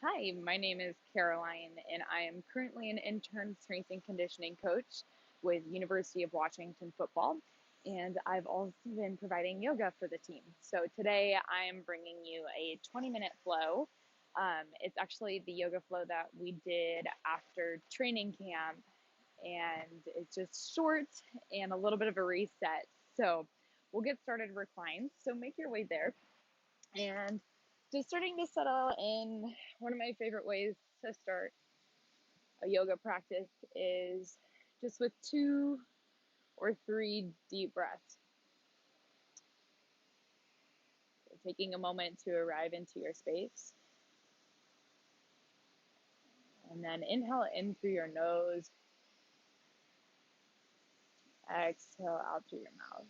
Hi, my name is Caroline, and I am currently an intern strength and conditioning coach with University of Washington football. And I've also been providing yoga for the team. So today I am bringing you a 20-minute flow. It's actually the yoga flow that we did after training camp, and it's just short and a little bit of a reset. So we'll get started reclined. So make your way there. And just starting to settle in, one of my favorite ways to start a yoga practice is just with 2 or 3 deep breaths. So taking a moment to arrive into your space. And then inhale in through your nose, exhale out through your mouth.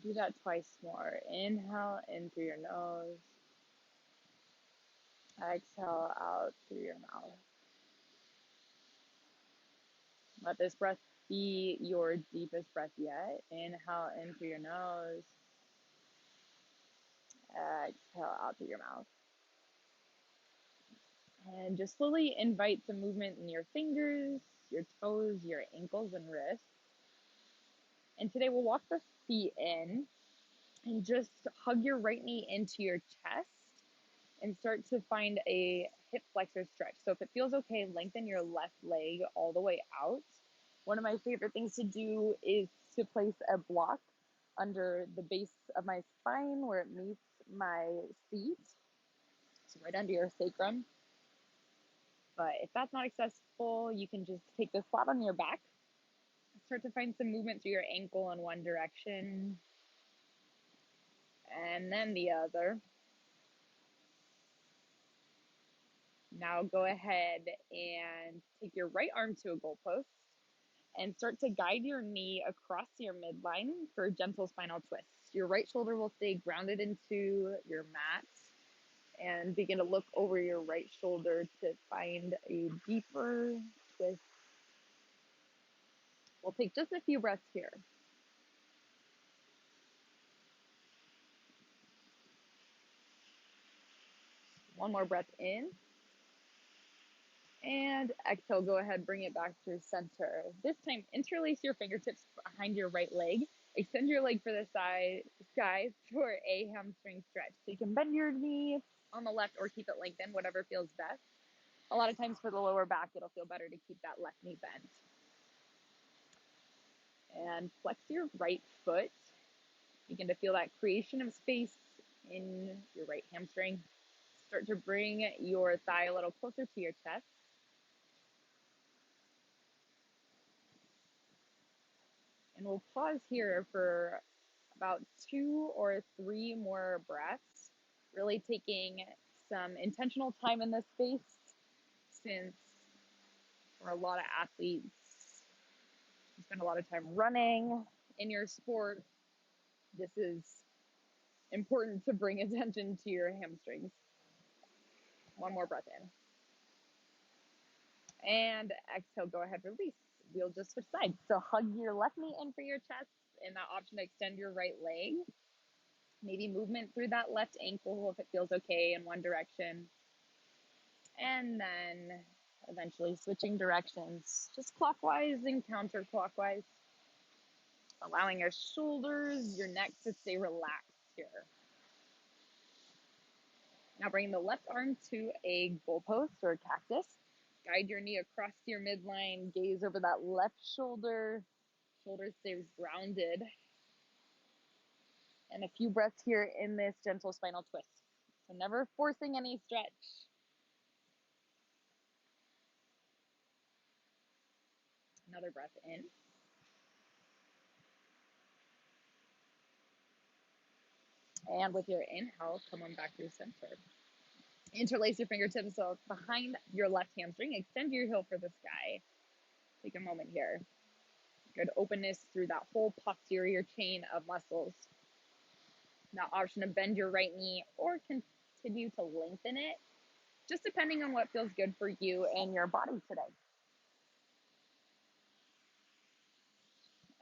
Do that twice more. Inhale in through your nose, exhale out through your mouth. Let this breath be your deepest breath yet. Inhale in through your nose, exhale out through your mouth. And just slowly invite some movement in your fingers, your toes, your ankles, and wrists. And today we'll walk the feet in and just hug your right knee into your chest and start to find a hip flexor stretch. So if it feels okay, lengthen your left leg all the way out. One of my favorite things to do is to place a block under the base of my spine where it meets my seat. So right under your sacrum. But if that's not accessible, you can just take this flat on your back. Start to find some movement through your ankle in one direction and then the other. Now go ahead and take your right arm to a goalpost and start to guide your knee across your midline for a gentle spinal twist. Your right shoulder will stay grounded into your mat and begin to look over your right shoulder to find a deeper twist. We'll take just a few breaths here. One more breath in. And exhale, go ahead, bring it back through center. This time, interlace your fingertips behind your right leg. Extend your leg for the sky for a hamstring stretch. So you can bend your knee on the left or keep it lengthened, whatever feels best. A lot of times for the lower back, it'll feel better to keep that left knee bent. And flex your right foot. Begin to feel that creation of space in your right hamstring. Start to bring your thigh a little closer to your chest. And we'll pause here for about 2 or 3 more breaths, really taking some intentional time in this space since for a lot of athletes, you spend a lot of time running in your sport. This is important to bring attention to your hamstrings. One more breath in. And exhale, go ahead, release. We'll just switch sides. So hug your left knee in for your chest and that option to extend your right leg. Maybe movement through that left ankle if it feels okay in one direction. And then eventually switching directions, just clockwise and counterclockwise. Allowing your shoulders, your neck to stay relaxed here. Now bring the left arm to a goalpost or a cactus. Guide your knee across your midline, gaze over that left shoulder. Shoulder stays grounded. And a few breaths here in this gentle spinal twist. So never forcing any stretch. Another breath in. And with your inhale, come on back through center. Interlace your fingertips behind your left hamstring. Extend your heel for the sky. Take a moment here. Good openness through that whole posterior chain of muscles. Now, option to bend your right knee or continue to lengthen it, just depending on what feels good for you and your body today.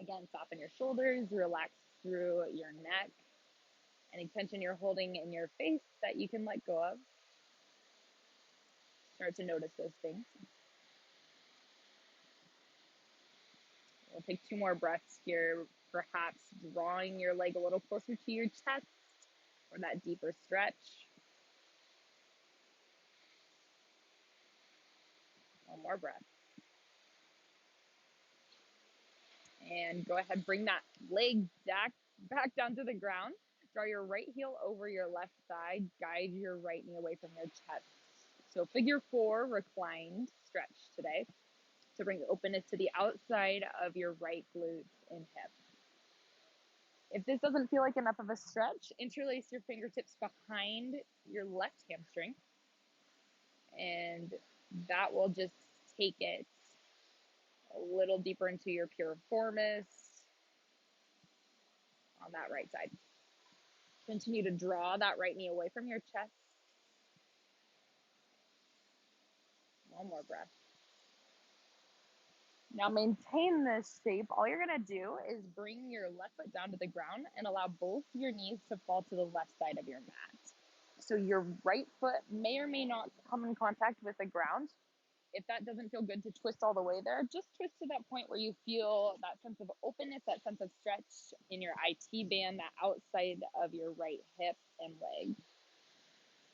Again, soften your shoulders, relax through your neck. Any tension you're holding in your face that you can let go of. Start to notice those things. We'll take 2 more breaths here, perhaps drawing your leg a little closer to your chest for that deeper stretch. One more breath. And go ahead, bring that leg back down to the ground. Draw your right heel over your left thigh. Guide your right knee away from your chest. So figure 4, reclined stretch today to bring openness to the outside of your right glutes and hip. If this doesn't feel like enough of a stretch, interlace your fingertips behind your left hamstring, and that will just take it a little deeper into your piriformis on that right side. Continue to draw that right knee away from your chest. One more breath. Now maintain this shape. All you're gonna do is bring your left foot down to the ground and allow both your knees to fall to the left side of your mat. So your right foot may or may not come in contact with the ground. If that doesn't feel good to twist all the way there, just twist to that point where you feel that sense of openness, that sense of stretch in your IT band, that outside of your right hip and leg.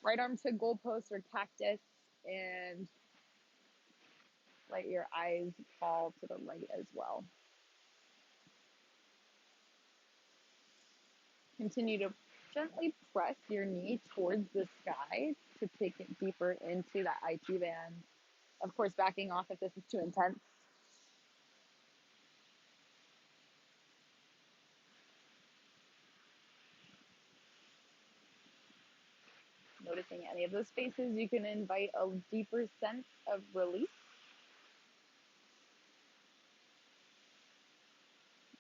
Right arm to goalpost or cactus, and let your eyes fall to the right as well. Continue to gently press your knee towards the sky to take it deeper into that IT band. Of course, backing off if this is too intense. Noticing any of those spaces, you can invite a deeper sense of release.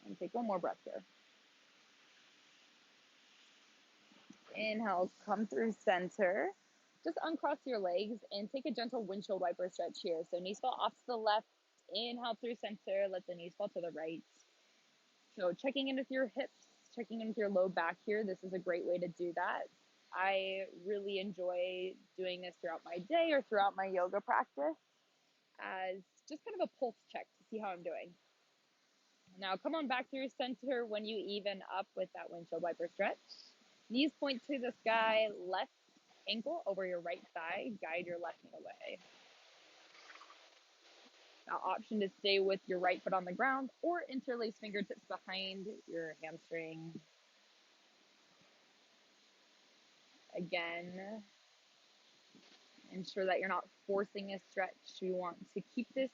And take one more breath here. Inhale, come through center. Just uncross your legs and take a gentle windshield wiper stretch here. So knees fall off to the left. Inhale through center. Let the knees fall to the right. So checking in with your hips, checking in with your low back here. This is a great way to do that. I really enjoy doing this throughout my day or throughout my yoga practice as just kind of a pulse check to see how I'm doing. Now come on back through center when you even up with that windshield wiper stretch. Knees point to the sky, left ankle over your right thigh, guide your left knee away. Now option to stay with your right foot on the ground or interlace fingertips behind your hamstring. Again, ensure that you're not forcing a stretch. You want to keep this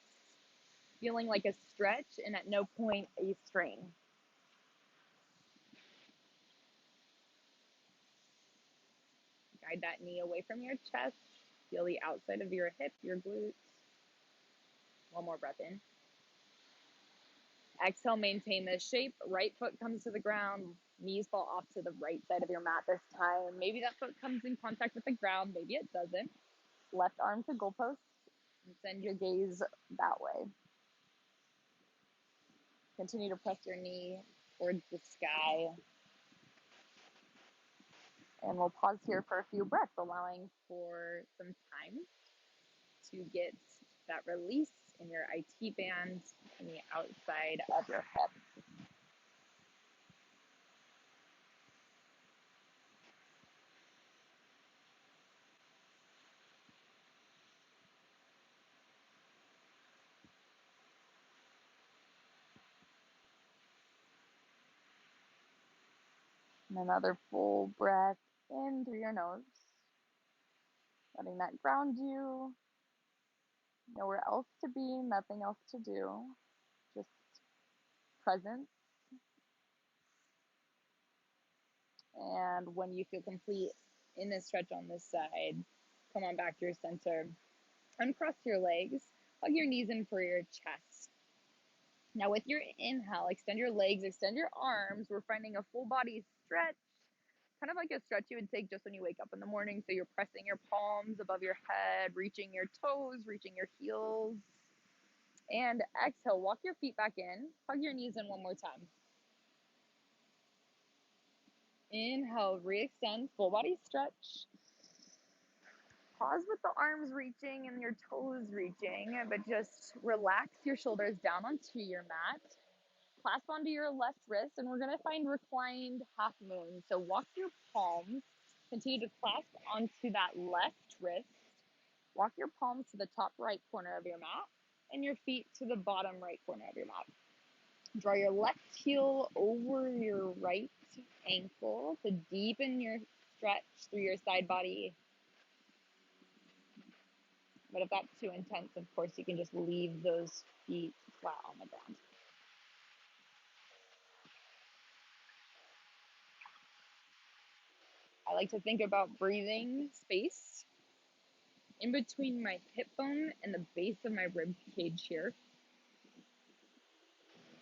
feeling like a stretch and at no point a strain. Guide that knee away from your chest. Feel the outside of your hip, your glutes. One more breath in. Exhale, maintain this shape. Right foot comes to the ground. Knees fall off to the right side of your mat this time. Maybe that foot comes in contact with the ground. Maybe it doesn't. Left arm to goalpost. And send your gaze that way. Continue to press your knee towards the sky. And we'll pause here for a few breaths, allowing for some time to get that release in your IT band and the outside of your hip. And another full breath in through your nose, letting that ground you. Nowhere else to be, nothing else to do, just presence. And when you feel complete in this stretch on this side, come on back to your center. Uncross your legs, hug your knees in for your chest. Now with your inhale, extend your legs, extend your arms. We're finding a full body stretch, kind of like a stretch you would take just when you wake up in the morning. So you're pressing your palms above your head, reaching your toes, reaching your heels. And exhale, walk your feet back in, hug your knees in one more time. Inhale, re-extend, full body stretch. Pause with the arms reaching and your toes reaching, but just relax your shoulders down onto your mat. Clasp onto your left wrist, and we're going to find reclined half moon. So walk your palms, continue to clasp onto that left wrist. Walk your palms to the top right corner of your mat and your feet to the bottom right corner of your mat. Draw your left heel over your right ankle to deepen your stretch through your side body. But if that's too intense, of course, you can just leave those feet flat on the ground. I like to think about breathing space in between my hip bone and the base of my rib cage here,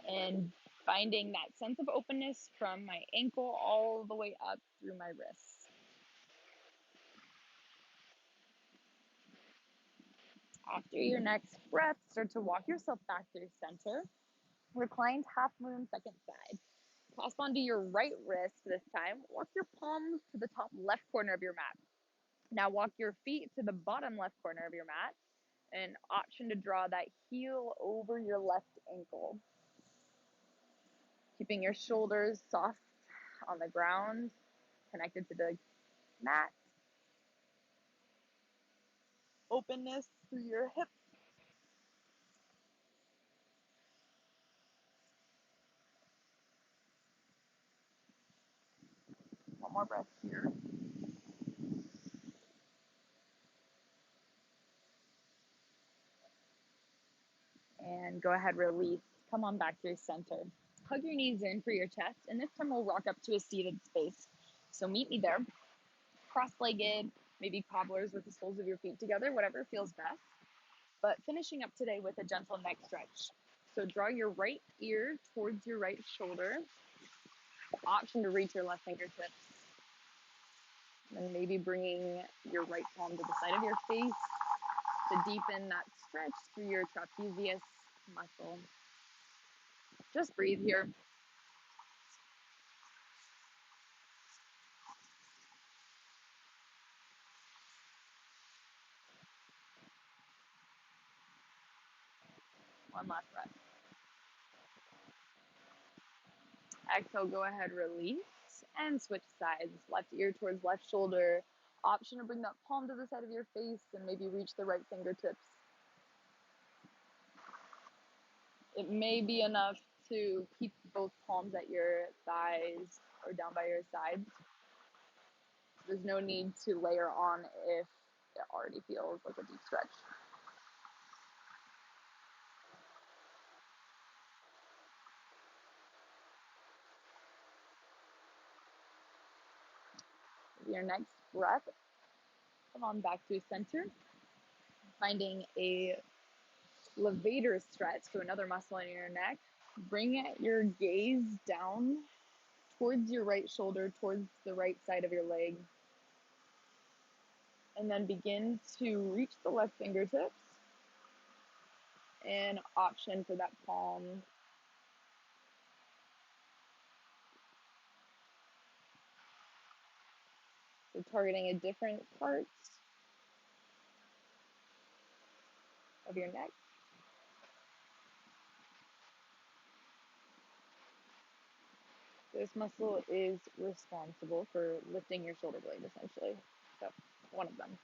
and finding that sense of openness from my ankle all the way up through my wrists. After your next breath, start to walk yourself back through center. Reclined half moon, second side. Clasp onto your right wrist this time. Walk your palms to the top left corner of your mat. Now walk your feet to the bottom left corner of your mat. An option to draw that heel over your left ankle. Keeping your shoulders soft on the ground, connected to the mat. Openness through your hips. One more breath here. And go ahead, release. Come on back through center. Hug your knees in for your chest, and this time we'll rock up to a seated space. So meet me there. Cross-legged, maybe cobblers with the soles of your feet together, whatever feels best. But finishing up today with a gentle neck stretch. So draw your right ear towards your right shoulder. Option to reach your left fingertips. And maybe bringing your right palm to the side of your face to deepen that stretch through your trapezius muscle. Just breathe here. One last breath. Exhale, go ahead, release, and switch sides. Left ear towards left shoulder. Option to bring that palm to the side of your face and maybe reach the right fingertips. It may be enough to keep both palms at your thighs or down by your sides. There's no need to layer on if it already feels like a deep stretch. With your next breath, come on back to center, finding a levator stretch, so another muscle in your neck. Bring your gaze down towards your right shoulder, towards the right side of your leg. And then begin to reach the left fingertips. And option for that palm. So targeting a different part of your neck. This muscle is responsible for lifting your shoulder blade, essentially. So, one of them.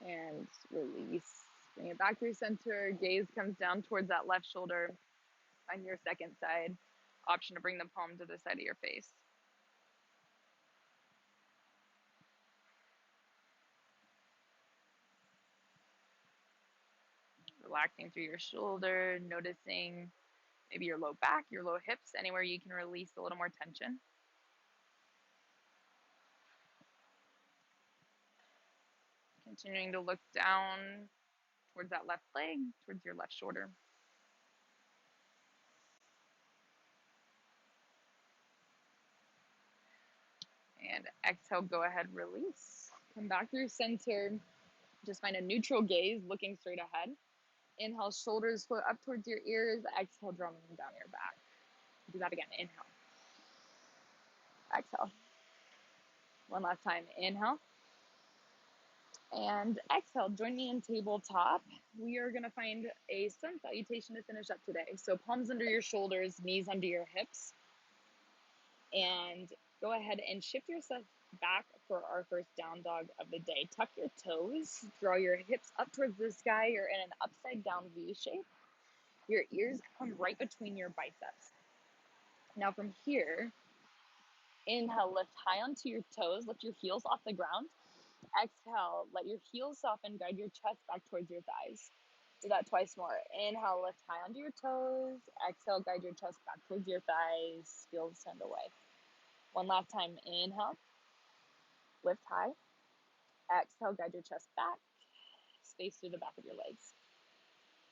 And release. Bring it back through center. Gaze comes down towards that left shoulder. Find your second side. Option to bring the palm to the side of your face. Relaxing through your shoulder, noticing maybe your low back, your low hips, anywhere you can release a little more tension. Continuing to look down towards that left leg, towards your left shoulder. And exhale, go ahead, release. Come back through center. Just find a neutral gaze, looking straight ahead. Inhale, shoulders float up towards your ears. Exhale, draw them down your back. Do that again. Inhale. exhale. One last time, inhale and exhale. Join me in tabletop. We are going to find a sun salutation to finish up today. So palms under your shoulders, knees under your hips, and go ahead and shift yourself back for our first down dog of the day. Tuck your toes, draw your hips up towards the sky. You're in an upside down V shape. Your ears come right between your biceps. Now from here, inhale, lift high onto your toes, lift your heels off the ground. Exhale, let your heels soften, guide your chest back towards your thighs. Do that twice more. Inhale, lift high onto your toes. Exhale, guide your chest back towards your thighs. Feel the send away. One last time. Inhale, lift high. Exhale, guide your chest back. Space through the back of your legs.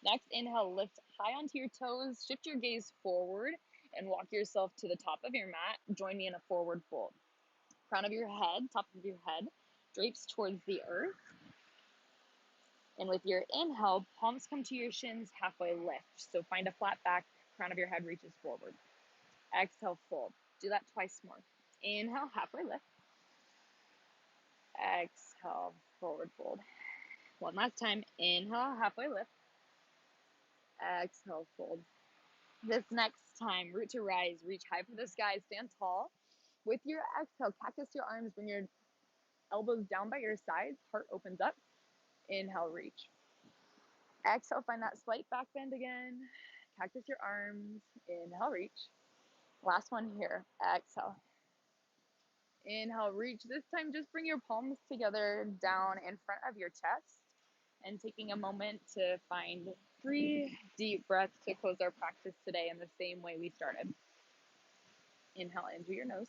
Next, inhale, lift high onto your toes. Shift your gaze forward and walk yourself to the top of your mat. Join me in a forward fold. Crown of your head, top of your head, drapes towards the earth. And with your inhale, palms come to your shins, halfway lift. So find a flat back, crown of your head reaches forward. Exhale, fold. Do that twice more. Inhale, halfway lift. Exhale, forward fold. One last time. Inhale, halfway lift. Exhale, fold. This next time, root to rise, reach high for the sky, stand tall. With your exhale, cactus your arms, bring your elbows down by your sides, heart opens up. Inhale, reach. Exhale, find that slight back bend again. Cactus your arms. Inhale, reach. Last one here. Exhale. Inhale, reach. This time, just bring your palms together down in front of your chest and taking a moment to find 3 deep breaths to close our practice today in the same way we started. Inhale in through your nose.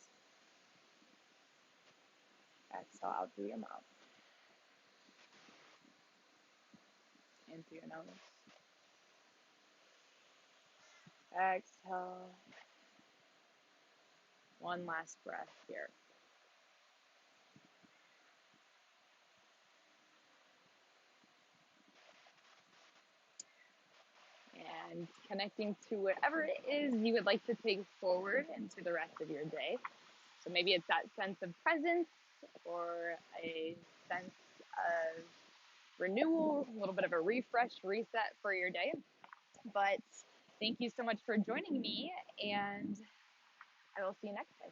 Exhale out through your mouth. In through your nose. Exhale. One last breath here. And connecting to whatever it is you would like to take forward into the rest of your day. So maybe it's that sense of presence or a sense of renewal, a little bit of a refresh, reset for your day. But thank you so much for joining me, and I will see you next time.